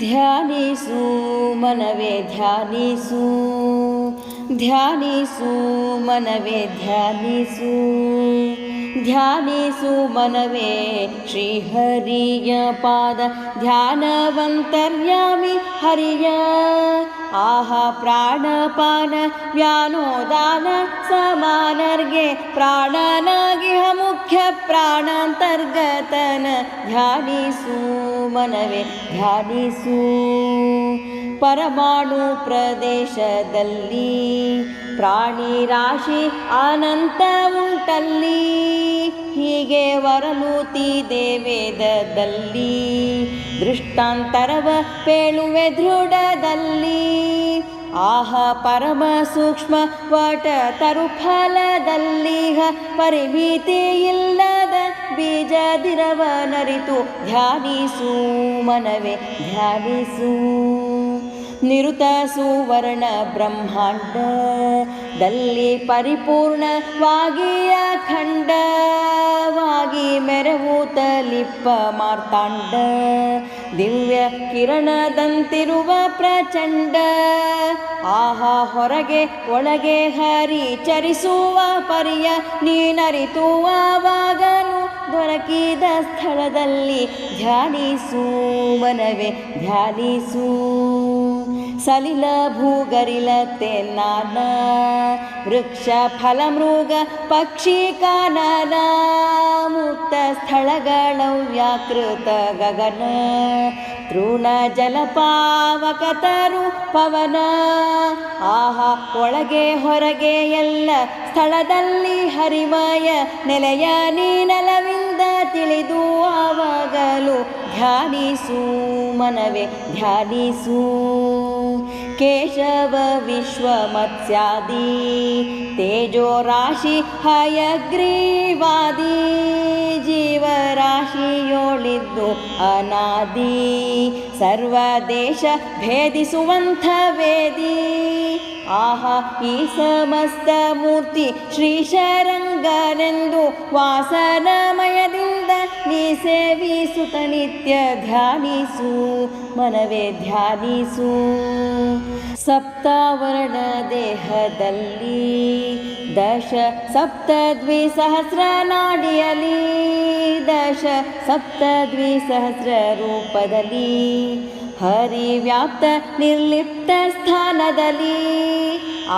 ಧ್ಯಾನಿಸು ಮನವೇ ಧ್ಯಾನಿಸು, ಧ್ಯಾನಿಸು ಮನವೇ ಧ್ಯಾನಿಸು, ಧ್ಯಾನಿಸು ಮನವೇ ಶ್ರೀಹರಿಯ ಪಾದ ಧ್ಯಾನವಂತರ್ಯಾಮಿ ಹರಿಯ. ಆಹ ಪ್ರಾಣಪಾನ ವ್ಯಾನೋದಾನ ಸಮಾನರ್ಗೆ ಪ್ರಾಣನಾಗಿಹ ಮುಖ್ಯ ಪ್ರಾಣಾಂತರ್ಗತನ ಧ್ಯಾನಿಸು ಮನವೇ ಧ್ಯಾನಿಸು. ಪರಮಾಣು ಪ್ರದೇಶದಲ್ಲಿ ಪ್ರಾಣಿ ರಾಶಿ ಅನಂತ ಉಂಟಲ್ಲಿ, ಹೀಗೆ ವರಲೂತಿದೆ ವೇದದಲ್ಲಿ ದೃಷ್ಟಾಂತರವ ಪೇಳುವೆ ದೃಢದಲ್ಲಿ. ಆಹ ಪರಮ ಸೂಕ್ಷ್ಮ ವಟ ತರುಫಲದಲ್ಲೀಹ ಪರಿಮಿತಿ ಇಲ್ಲದ ಬೀಜದಿರವನರಿತು ಧ್ಯಾನಿಸು ಮನವೇ ಧ್ಯಾನಿಸು. ನಿರುತ ಸುವರ್ಣ ಬ್ರಹ್ಮಾಂಡದಲ್ಲಿ ಪರಿಪೂರ್ಣವಾಗಿ ಅಖಂಡವಾಗಿ ಮೆರವೂತಲಿಪ್ಪ ಮಾರ್ತಾಂಡ, ದಿವ್ಯ ಕಿರಣದಂತಿರುವ ಪ್ರಚಂಡ. ಆಹ ಹೊರಗೆ ಒಳಗೆ ಹರಿ ಚರಿಸುವ ಪರಿಯ ನೀನರಿತು ಆವಾಗನು ದೊರಕಿದ ಸ್ಥಳದಲ್ಲಿ ಧ್ಯಾನಿಸು ಮನವೇ ಧ್ಯಾನಿಸು. ಸಲಿಲ ಭೂಗರಿಲ ತೆನ್ನಾನ ವೃಕ್ಷ ಫಲ ಮೃಗ ಪಕ್ಷಿ ಕಾನನ, ಮುಕ್ತ ಸ್ಥಳಗಳ ವ್ಯಾಕೃತ ಗಗನ ತೃಣ ಜಲಪಾವಕ ತರು ಪವನ. ಆಹ ಒಳಗೆ ಹೊರಗೆ ಎಲ್ಲ ಸ್ಥಳದಲ್ಲಿ ಹರಿಮಯ ನೆಲೆಯ ನೀನಲವಿಂದ ತಿಳಿದು ಆವಾಗಲು ಧ್ಯಾನಿಸು ಮನವೇ ಧ್ಯಾನಿಸು. ಕೇಶವ ವಿಶ್ವ ಮತ್ಸ್ಯಾದಿ ತೇಜೋ ರಾಶಿ ಹಯಗ್ರೀವಾದಿ, ಜೀವರಾಶಿಯೋಳಿದ್ದು ಅನಾದಿ ಸರ್ವದೇಶ ಭೇದಿಸುವಂಥ ವೇದಿ. ಆಹ ಈ ಸಮಸ್ತ ಮೂರ್ತಿ ಶ್ರೀಶರಂಗನೆಂದು ವಾಸನಮಯದಿಂದ ನೀ ಸೇವಿಸುತ್ತ ನಿತ್ಯ ಧ್ಯಾನಿಸು ಮನವೇ ಧ್ಯಾನಿಸು. ಸಪ್ತಾವರಣ ದೇಹದಲ್ಲಿ ದಶ ಸಪ್ತದ್ವಿಸಹಸ್ರ ನಾಡಿಯಲಿ, ದಶ ಸಪ್ತದ್ವಿಸಹಸ್ರ ರೂಪದಲ್ಲಿ ಹರಿವ್ಯಾಪ್ತ ನಿರ್ಲಿಪ್ತ ಸ್ಥಾನದಲ್ಲಿ.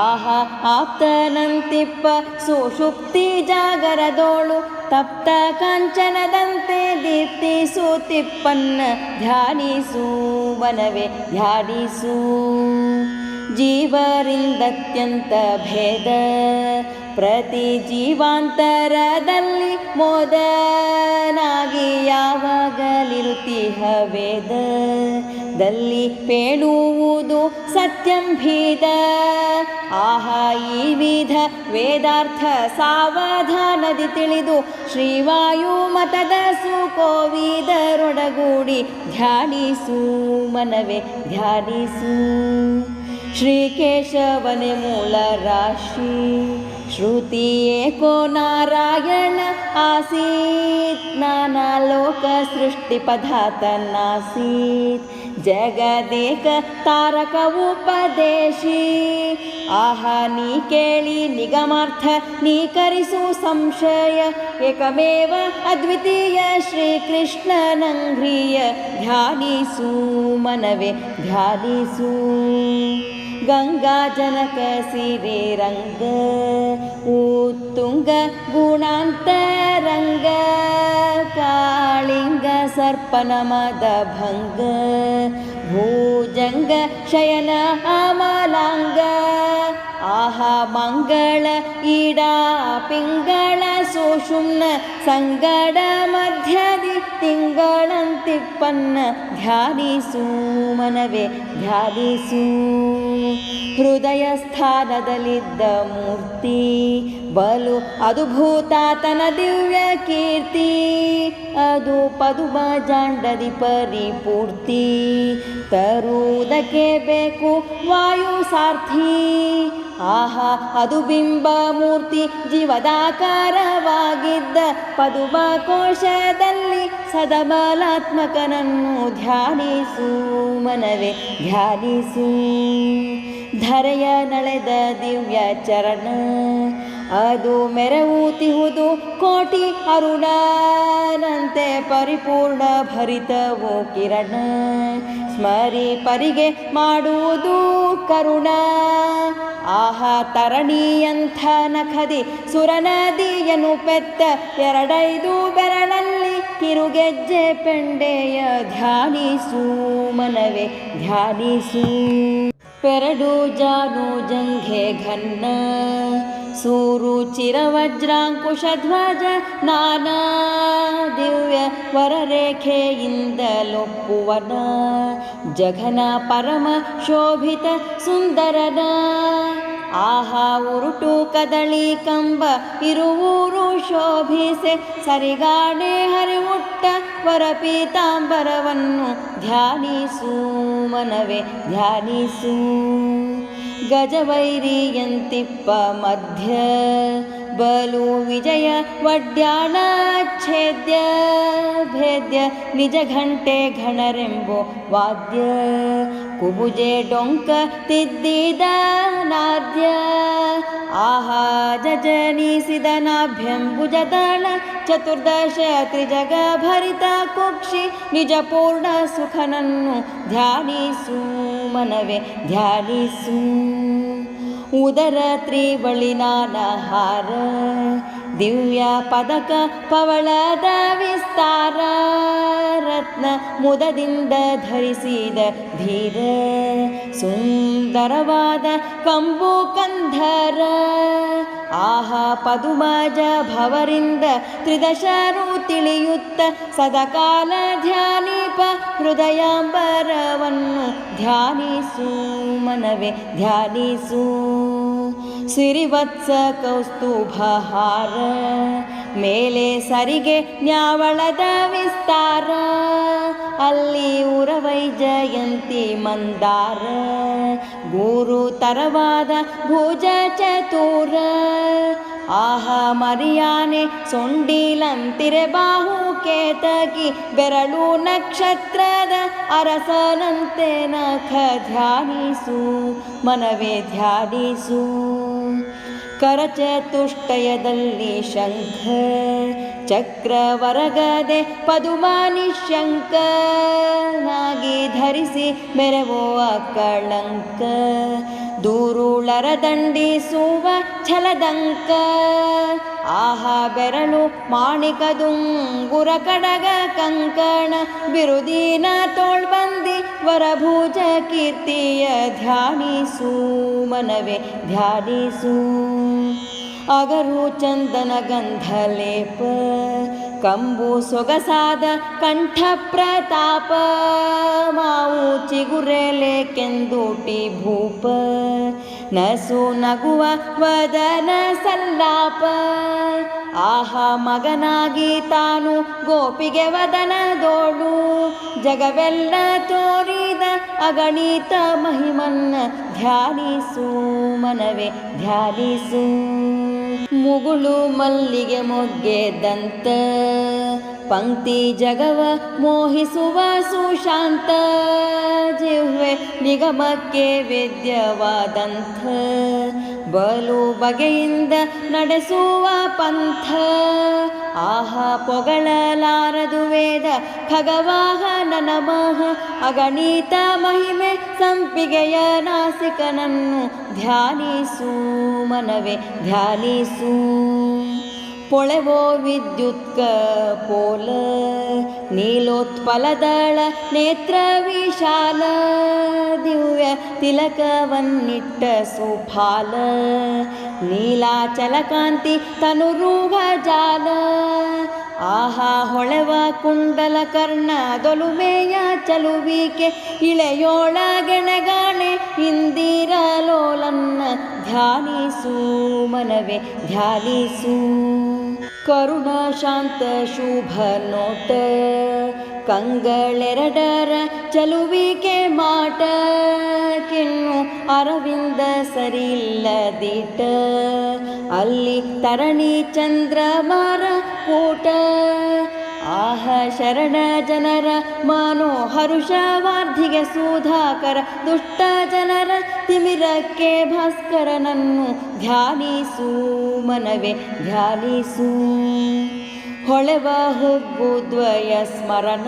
ಆಹ ಆಪ್ತನಂತಿಪ್ಪ ಸುಷುಪ್ತಿ ಜಾಗರದೋಳು ತಪ್ತ ಕಾಂಚನದಂತೆ ದೀಪ್ತಿಸುತ್ತಿಪ್ಪನ್ನ ಧ್ಯಾನಿಸು ಮನವೇ ಧ್ಯಾನಿಸು. ಜೀವರಿಂದತ್ಯಂತ ಭೇದ ಪ್ರತಿ ಜೀವಾಂತರದಲ್ಲಿ ಮೋದನಾಗಿ ಯಾವಾಗಲಿರುತ್ತಿಹ ವೇದದಲ್ಲಿ ಪೇಳುವುದು ಸತ್ಯಂ ಭೇದ. ಆಹ ಈ ವಿಧ ವೇದಾರ್ಥ ಸಾವಧಾನದಿ ತಿಳಿದು ಶ್ರೀವಾಯು ಮತದ ಸುಕೋವಿದರೊಡಗೂಡಿ ಧ್ಯಾನಿಸು ಮನವೇ ಧ್ಯಾನಿಸು. ಶ್ರೀಕೇಶವನೆ ಮೂಲ ರಾಶಿ ಶ್ರುತಿ ಏಕೋ ನಾರಾಯಣ ಆಸೀತ್, ನಾನಾ ಲೋಕ ಸೃಷ್ಟಿ ಪದಾತನಾಸೀತ್ ಜಗದೇಕ ತಾರಕ ಉಪದೇಶಿ. ಆಹ ನೀ ಕೇಳಿ ನಿಗಮಾರ್ಥ ನೀ ಕರಿಸು ಸಂಶಯ, ಏಕಮೇವ ಅದ್ವಿತೀಯ ಶ್ರೀಕೃಷ್ಣನಂಘ್ರಿಯ ಧ್ಯಾನಿಸು ಮನವೇ ಧ್ಯಾನಿಸು. ಗಂಗಾ ಜನಕ ಸಿರಿ ರಂಗ ಉತ್ತುಂಗ ಗುಣಾಂತರಂಗ, ಕಾಳಿಂಗ ಸರ್ಪನ ಮದ ಭಂಗ ಭೂಜಂಗ ಶಯನ ಅಮಲಾಂಗ. ಆಹ ಮಂಗಳ ಈಡಾ ಪಿಂಗಳ ಸುಷುಮ್ನ ಸಂಗಡ ಮಧ್ಯದಿ ತಿಂಗಳಂತಿಪ್ಪನ್ನ ಧ್ಯಾನಿಸು ಮನವೇ ಧ್ಯಾನಿಸು. ಹೃದಯ ಸ್ಥಾನದಲ್ಲಿದ್ದ ಮೂರ್ತಿ ಬಲು ಅದ್ಭುತಾತನ ದಿವ್ಯ ಕೀರ್ತಿ, ಅದು ಪದುಮ ಜಾಂಡದಿ ಪರಿಪೂರ್ತಿ ತರುವುದಕ್ಕೆ ಬೇಕು ವಾಯು ಸಾರ್ಥಿ. ಆಹಾ ಅದು ಬಿಂಬ ಮೂರ್ತಿ ಜೀವದಾಕಾರವಾಗಿದ್ದ ಪದುಮಕೋಶದಲ್ಲಿ ಸದಬಲಾತ್ಮಕನನ್ನು ಧ್ಯಾನಿಸು ಮನವೇ ಧ್ಯಾನಿಸು. ಧರೆಯ ನಳೆದ ದಿವ್ಯ ಚರಣ ಅದು ಮೆರವುತಿಹುದು ಕೋಟಿ ಅರುಣನಂತೆ ಪರಿಪೂರ್ಣ ಭರಿತವೋ ಕಿರಣ. ಸ್ಮರಿ ಪರಿಗೆ ಮಾಡುವುದು ಕರುಣ. ಆಹಾ ತರಣಿಯಂಥ ನಖದಿ ಸುರನದಿಯನ್ನು ಪೆತ್ತ ಎರಡೈದು ಬೆರಳಲ್ಲಿ ಕಿರುಗೆಜ್ಜೆ ಪೆಂಡೆಯ ಧ್ಯಾನಿಸು ಮನವೇ ಧ್ಯಾನಿಸು. ಪೆರಡು ಜಾನು ಜಂಘೆ ಘನ್ನ ಸೂರು ಚಿರವಜ್ರಾಂಕುಶಧ್ವಜ ನಾನಾ ದಿವ್ಯ ವರರೇಖೆಯಿಂದಲೊಪ್ಪುವನ ಜಘನ ಪರಮ ಶೋಭಿತ ಸುಂದರನ. ಆಹಾ ಉರುಟು ಕದಳಿ ಕಂಬ ಇರುವೂರು ಶೋಭಿಸೆ ಸರಿಗಾಣೆ ಹರಿವುಟ್ಟ ವರಪೀತಾಂಬರವನ್ನು ಧ್ಯಾನಿಸು ಮನವೇ ಧ್ಯಾನಿಸು. ಗಜವೈರಿಯಂತಿಪ್ಪ ಮಧ್ಯ ಬಲು ವಿಜಯ ವಡ್ಯಾಣ ಛೇದ್ಯ ಭೇದ್ಯ ನಿಜ ಘಂಟೆ ಘಣರೆಂಬೋ ವಾದ್ಯ ಕುಬುಜೆ ಡೊಂಕ ತಿದ್ದಿದ ನಾದ್ಯ. ಆಹಾ ಜಜನಿಸಿದ ನಾಭ್ಯಂಬುಜದಳ ಚತುರ್ದಶ ತ್ರಿಜಗ ಭರಿತ ಕುಕ್ಷಿ ನಿಜ ಪೂರ್ಣ ಸುಖನನ್ನು ಧ್ಯಾನಿಸು ಮನವೇ ಧ್ಯಾನಿಸು. ಉದರ ತ್ರಿವಳಿನಾನ ಹಾರ ದಿವ್ಯ ಪದಕ ಪವಳದ ವಿಸ್ತಾರ ರತ್ನ ಮುದದಿಂದ ಧರಿಸಿದ ಧೀರ ಸುಂದರವಾದ ಕಂಬು ಕಂಧರ. ಆಹಾ ಪದುಮಜ ಭವರಿಂದ ತ್ರಿದಶರು ತಿಳಿಯುತ್ತ ಸದಕಾಲ ಧ್ಯಾನಿಪ ಹೃದಯಾಂಬರವನ್ನು ಧ್ಯಾನಿಸು ಮನವೇ ಧ್ಯಾನಿಸು. ಸಿರಿವತ್ಸ ಕೌಸ್ತುಭಹಾರ ಮೇಲೆ ಸರಿಗೆ ನ್ಯಾವಳದ ವಿಸ್ತಾರ ಅಲ್ಲಿ ಉರವೈಜಯಂತಿ ಮಂದಾರ ಗುರು ತರವಾದ ಭುಜ ಚತುರ. ಆಹಾ ಮರಿಯಾನೆ ಸೊಂಡಿಲಂತಿರೆ ಬಾಹು ಕೇತಕಿ ಬೆರಳು ನಕ್ಷತ್ರದ ಅರಸನಂತೆ ನಖ ಧ್ಯಾನಿಸು ಮನವೇ ಧ್ಯಾನಿಸು. ಕರಚತುಷ್ಟಯದಲ್ಲಿ ಶಂಖ ಚಕ್ರವರಗದೆ ಪದುಮ ನಿಶಂಕನಾಗಿ ಧರಿಸಿ ಮೆರವೋ ಅಕಳಂಕ ದೂರುಳರ ದಂಡಿಸುವ ಛಲದಂಕ. ಆಹಾ ಬೆರಳು ಮಾಣಿಕದುಂಗುರ ಕಡಗ ಕಂಕಣ ಬಿರುದಿನ ತೋಳ್ಬಂದಿ ವರಭುಜ ಕೀರ್ತಿಯ ಧ್ಯಾನಿಸು ಮನವೇ ಧ್ಯಾನಿಸು. ಅಗರು ಚಂದನ ಗಂಧಲೇಪ ಕಂಬು ಸೊಗಸಾದ ಕಂಠ ಪ್ರತಾಪ ಮಾವು ಚಿಗುರೆಲೆ ಕೆಂದುಟಿ ಭೂಪ ನಸು ನಗುವ ವದನ ಸಲ್ಲಾಪ. ಆಹಾ ಮಗನಾಗಿ ತಾನು ಗೋಪಿಗೆ ವದನದೋಡು ಜಗವೆಲ್ಲ ತೋರಿದ ಅಗಣಿತ ಮಹಿಮನ್ನ ಧ್ಯಾನಿಸು ಮನವೇ ಧ್ಯಾನಿಸು. ಮುಗುಳು ಮಲ್ಲಿಗೆ ಮೊಗ್ಗೆದಂತ ಪಂಕ್ತಿ ಜಗವ ಮೋಹಿಸುವ ಸುಶಾಂತ ಜಿಹ್ವೆ ನಿಗಮಕ್ಕೆ ವೇದ್ಯವಾದಂಥ ಬಲು ಬಗೆಯಿಂದ ನಡೆಸುವ ಪಂಥ. ಆಹಾ ಪೊಗಳಲಾರದು ವೇದ ಖಗವಾಹನ ನಮಃ ಅಗಣಿತ ಮಹಿಮೆ ಸಂಪಿಗೆಯ ನಾಸಿಕನನ್ನು ಧ್ಯಾನಿಸು ಮನವೇ ಧ್ಯಾನಿಸು. ಪೊಳೆವೋ ವಿದ್ಯುತ್ಕ ಪೋಲ ನೀಲೋತ್ಪಲದಳ ನೇತ್ರ ವಿಶಾಲ ದಿವ್ಯ ತಿಲಕವನ್ನಿಟ್ಟ ಸುಫಾಲ ನೀಲಾಚಲ ಕಾಂತಿ ತನುರೂಢ ಜಾಲ. ಆಹಾ ಹೊಳೆವ ಕುಂಡಲ ಕರ್ಣ ದೊಲುಮೆಯ ಚಲುವಿಕೆ ಇಳೆಯೋಳಗೆಣಗಾಣೆ ಇಂದಿರಲೋಲನ್ನ ಧ್ಯಾನಿಸು ಮನವೇ ಧ್ಯಾನಿಸು. ಕರುಣ ಶಾಂತ ಶುಭ ನೋಟ ಕಂಗಳೆರಡರ ಚಲುವಿಕೆ ಮಾಟ ಕಿನ್ನು ಅರವಿಂದ ಸರಿಯಿಲ್ಲದಿಟ ಅಲ್ಲಿ ತರಣಿ ಚಂದ್ರಮಾರ ಕೂಟ ಆಹ ಶರಣ ಜನರ ಮನೋಹರುಷವಾರ್ಧಿಗೆ ಸುಧಾಕರ ದುಷ್ಟ ಜನರ ತಿಮಿರಕ್ಕೆ ಭಾಸ್ಕರನನ್ನು ಧ್ಯಾನಿಸು ಮನವೇ ಧ್ಯಾನಿಸು ಹೊಳೆವ ಹುಬ್ಬುದ್ವಯ ಸ್ಮರಣ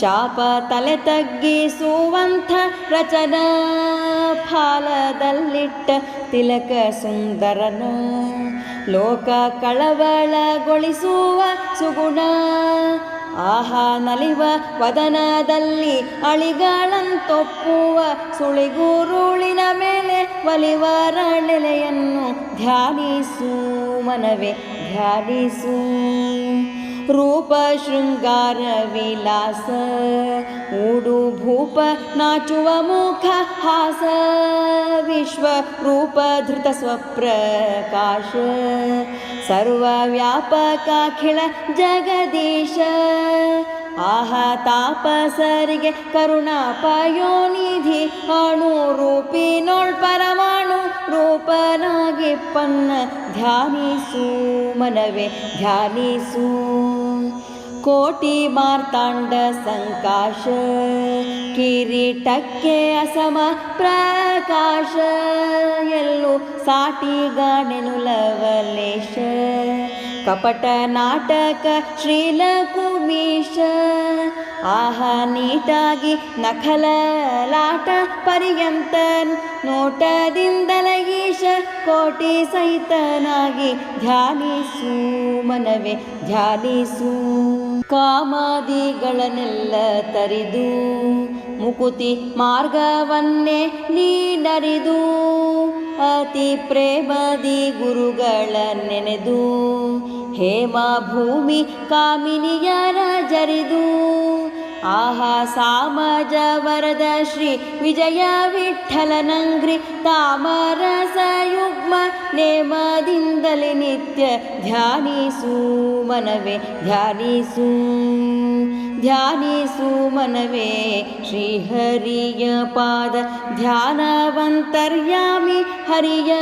ಚಾಪ ತಲೆ ತಗ್ಗಿಸುವಂಥ ರಚನ ಫಾಲದಲ್ಲಿಟ್ಟ ತಿಲಕ ಸುಂದರನ ಲೋಕ ಕಳವಳಗೊಳಿಸುವ ಸುಗುಣ ಆಹಾ ನಲಿವ ವದನದಲ್ಲಿ ಅಳಿಗಳಂತೊಪ್ಪುವ ಸುಳಿಗುರುಳಿನ ಮೇಲೆ ಒಲಿವರಳೆಲೆಯನ್ನು ಧ್ಯಾನಿಸು ಮನವೇ ಧ್ಯಾನಿಸು ರೂಪ ಶೃಂಗಾರ ವಿಲಾಸ ಊಡು ಭೂಪ ನಾಚುವ ಮುಖ ಹಾಸ ವಿಶ್ವ ರೂಪ ಧೃತ ಸ್ವಪ್ರಕಾಶ ಸರ್ವವ್ಯಾಪಕಾಖಿಳ ಜಗದೀಶ ಆಹಾ ತಾಪಸರಿಗೆ ಕರುಣಾಪಯೋನಿಧಿ ಅಣು ರೂಪಿನೋಳ್ ಪರಮಾಣು ರೂಪನಾಗಿಪ್ಪನ್ನ ಧ್ಯಾನಿಸು ಮನವೇ ಧ್ಯಾನಿಸು ಕೋಟಿ ಮಾರ್ತಾಂಡ ಸಂಕಾಶ ಕಿರೀಟಕ್ಕೆ ಅಸಮ ಪ್ರಕಾಶ ಎಲ್ಲೂ ಸಾಟಿಗಾಣೆನು ಲವಲೇಶ ಕಪಟ ನಾಟಕ ಶ್ರೀಲಕುಮೀಶ ಆಹಾ ನೀಟಾಗಿ ನಖಲಲಾಟ ಪರ್ಯಂತ ನೋಟದಿಂದಲೇ ಈಶ ಕೋಟಿ ಸಹಿತನಾಗಿ ಧ್ಯಾನಿಸು ಮನವೇ ಧ್ಯಾನಿಸು ಕಾಮಾದಿಗಳನ್ನೆಲ್ಲ ತರಿದು ಮುಕುತಿ ಮಾರ್ಗವನ್ನೇ ನೀನರಿದು ಅತಿ ಪ್ರೇಮದಿ ಗುರುಗಳ ನೆನೆದು ಹೇಮ ಭೂಮಿ ಕಾಮಿನಿಯರ ಜರಿದು ಆಹಾ ಸಾಮಜ ವರದ ಶ್ರೀ ವಿಜಯ ವಿಠ್ಠಲನಂಗ್ರಿ ತಾಮರಸ ಯುಗ್ಮ ನೇಮದಿಂದಲೇ ನಿತ್ಯ ಧ್ಯಾನಿಸು ಮನವೇ ಧ್ಯಾನಿಸು ಧ್ಯಾನಿಸು ಮನವೇ ಶ್ರೀಹರಿಯ ಪಾದ ಧ್ಯಾನವಂತರ್ಯಾಮಿ ಹರಿಯ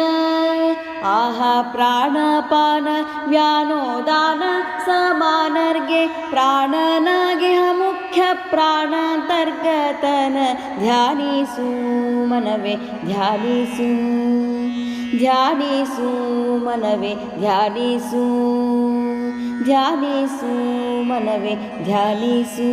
ಆಹಾ ಪ್ರಾಣಪಾನ ವ್ಯಾನೋದಾನ ಸಮಾನರ್ಗೆ ಪ್ರಾಣನಾಗೆ ಮುಖ್ಯ ಪ್ರಾಣಾಂತರ್ಗತನ ಧ್ಯಾನಿಸು ಮನವೇ ಧ್ಯಾನಿಸು ಧ್ಯಾನಿಸು ಮನವೇ ಧ್ಯಾನಿಸು ಧ್ಯಾನಿಸು ಮನವೇ ಧ್ಯಾನಿಸು